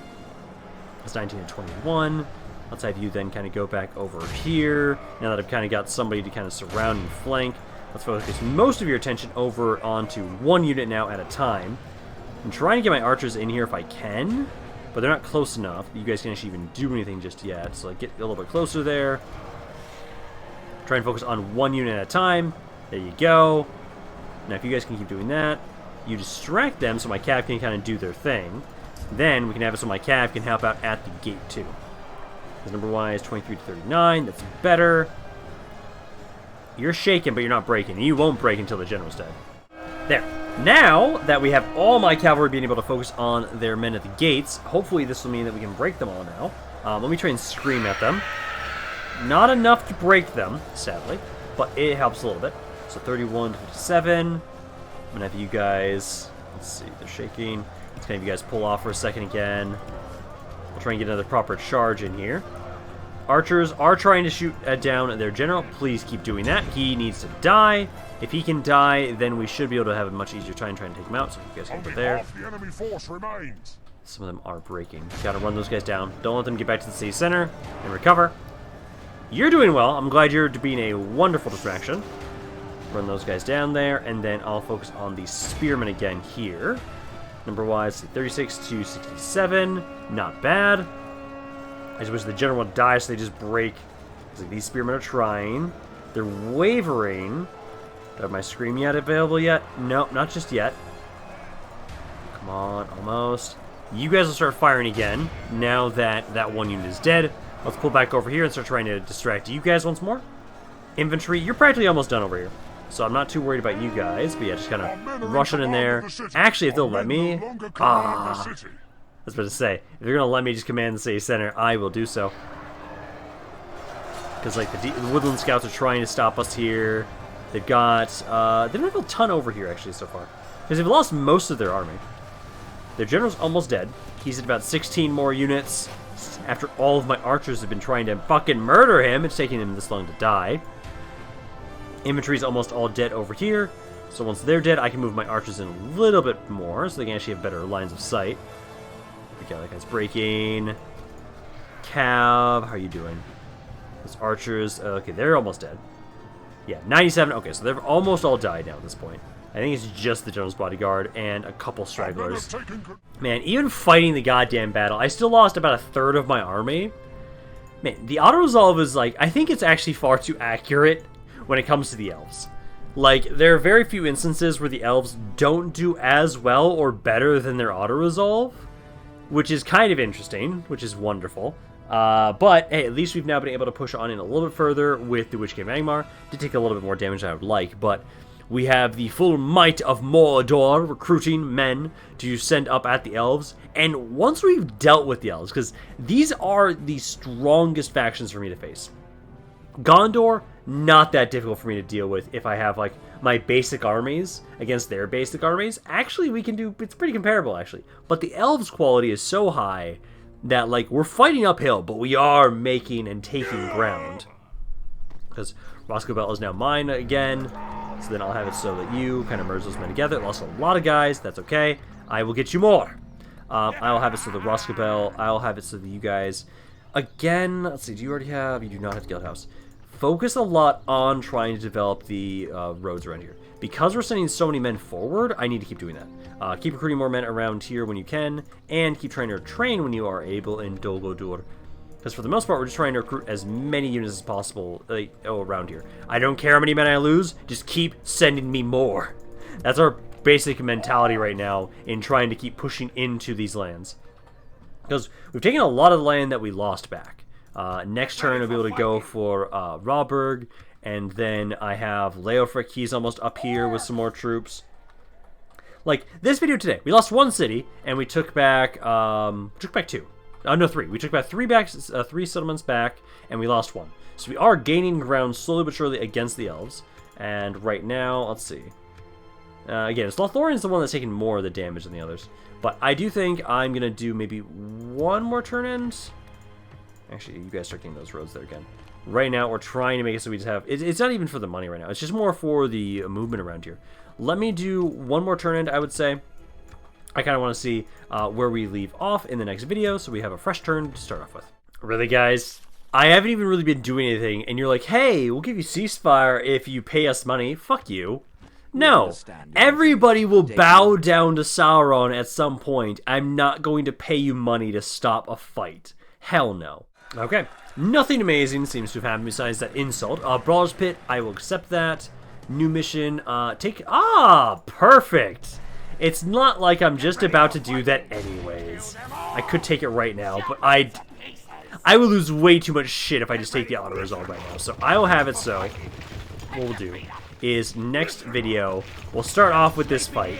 That's 19 to 21. Let's have you then kind of go back over here. Now that I've kind of got somebody to kind of surround and flank, let's focus most of your attention over onto one unit now at a time. I'm trying to get my archers in here if I can, but they're not close enough. You guys can actually even do anything just yet. So like, get a little bit closer there. Try and focus on one unit at a time. There you go. Now if you guys can keep doing that, you distract them so my cav can kind of do their thing. Then we can have it so my cav can help out at the gate too. Because number-wise, 23 to 39. That's better. You're shaking, but you're not breaking. You won't break until the general's dead. There. Now that we have all my cavalry being able to focus on their men at the gates, hopefully this will mean that we can break them all now. Let me try and scream at them. Not enough to break them, sadly, but it helps a little bit. So 31 to 57. I'm gonna have you guys, let's see, they're shaking. Let's kind of you guys pull off for a second again. We'll try and get another proper charge in here. Archers are trying to shoot down their general. Please keep doing that. He needs to die. If he can die, then we should be able to have a much easier time trying to take him out. So you guys can get there. The enemy force remains. Some of them are breaking. Gotta run those guys down. Don't let them get back to the city center and recover. You're doing well. I'm glad you're being a wonderful distraction. Run those guys down there, and then I'll focus on the spearmen again here. Number-wise, 36 to 67. Not bad. I just wish the general would die so they just break. Like, these spearmen are trying. They're wavering. Do I have my scream yet available yet? Nope, not just yet. Come on, almost. You guys will start firing again now that that one unit is dead. Let's pull back over here and start trying to distract you guys once more. Infantry, you're practically almost done over here. So I'm not too worried about you guys, but yeah, just kind of rushing in there. Actually, if they'll let me... I was about to say, if they're going to let me just command the city center, I will do so. Because, like, the Woodland Scouts are trying to stop us here. They've got... they don't have a ton over here, actually, so far. Because they've lost most of their army. Their general's almost dead. He's at about 16 more units. After all of my archers have been trying to fucking murder him, it's taking him this long to die. Infantry's almost all dead over here. So once they're dead, I can move my archers in a little bit more, so they can actually have better lines of sight. Okay, that guy's breaking. Cav, how are you doing? Those archers, okay, they're almost dead. Yeah, 97, okay, so they've almost all died now at this point. I think it's just the general's bodyguard and a couple stragglers. Man, even fighting the goddamn battle, I still lost about a third of my army. Man, the auto-resolve is like, I think it's actually far too accurate when it comes to the elves. Like, there are very few instances where the elves don't do as well or better than their auto-resolve, which is kind of interesting, which is wonderful. But, hey, at least we've now been able to push on in a little bit further with the Witch King of Angmar. Did take a little bit more damage than I would like, but we have the full might of Mordor recruiting men to send up at the elves. And once we've dealt with the elves, because these are the strongest factions for me to face. Gondor, not that difficult for me to deal with if I have, like, my basic armies against their basic armies. Actually, we can do, it's pretty comparable, actually. But the elves' quality is so high that, like, we're fighting uphill, but we are making and taking ground. Because Rhosgobel is now mine again, so then I'll have it so that you kind of merge those men together. Lost a lot of guys, that's okay. I will get you more. I'll have it so that Rhosgobel, I'll have it so that you guys, again, let's see, do you already have, you do not have Guild House. Focus a lot on trying to develop the roads around here. Because we're sending so many men forward, I need to keep doing that. Keep recruiting more men around here when you can, and keep trying to train when you are able in Dol Guldur. Because for the most part, we're just trying to recruit as many units as possible around here. I don't care how many men I lose, just keep sending me more. That's our basic mentality right now in trying to keep pushing into these lands. Because we've taken a lot of the land that we lost back. Next turn, I'll be able to go for Rhawburg, and then I have Leofric. He's almost up here with some more troops. Like, this video today, we lost one city, and we took back two. No, three. We took back three settlements back, and we lost one. So we are gaining ground slowly but surely against the elves. And right now, let's see. Again, Lothlorien's the one that's taking more of the damage than the others. But I do think I'm going to do maybe one more turn end. Actually, you guys start getting those roads there again. Right now, we're trying to make it so we just have... It's not even for the money right now. It's just more for the movement around here. Let me do one more turn end, I would say. I kind of want to see where we leave off in the next video, so we have a fresh turn to start off with. Really, guys? I haven't even really been doing anything, and you're like, hey, we'll give you ceasefire if you pay us money. Fuck you. No. Everybody will bow down to Sauron at some point. I'm not going to pay you money to stop a fight. Hell no. Okay. Nothing amazing seems to have happened besides that insult. Brawler's Pit, I will accept that. New mission, perfect. It's not like I'm just about to do that anyways. I could take it right now, but I would lose way too much shit if I just take the auto-resolve right now. So I will have it so. What we'll do is next video, we'll start off with this fight.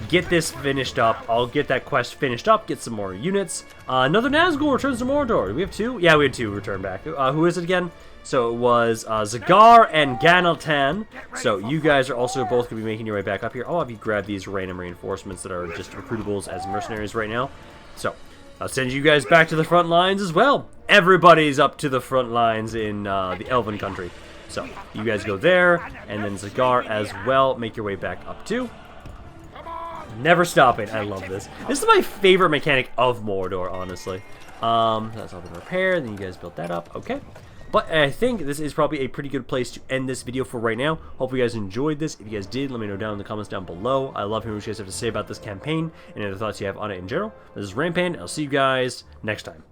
Get this finished up. I'll get that quest finished up, get some more units. Another Nazgul returns to Mordor. We have two? Yeah, we had two return back. Who is it again? So it was Zagar and Ganaltan. So you guys are also both going to be making your way back up here. I'll have you grab these random reinforcements that are just recruitables as mercenaries right now. So I'll send you guys back to the front lines as well. Everybody's up to the front lines in the Elven country. So you guys go there, and then Zagar as well. Make your way back up too. Never stopping. I love this. This is my favorite mechanic of Mordor, honestly. That's all been repaired. Then you guys built that up. Okay. But I think this is probably a pretty good place to end this video for right now. Hope you guys enjoyed this. If you guys did, let me know down in the comments down below. I love hearing what you guys have to say about this campaign and any other thoughts you have on it in general. This is Rampaned, and I'll see you guys next time.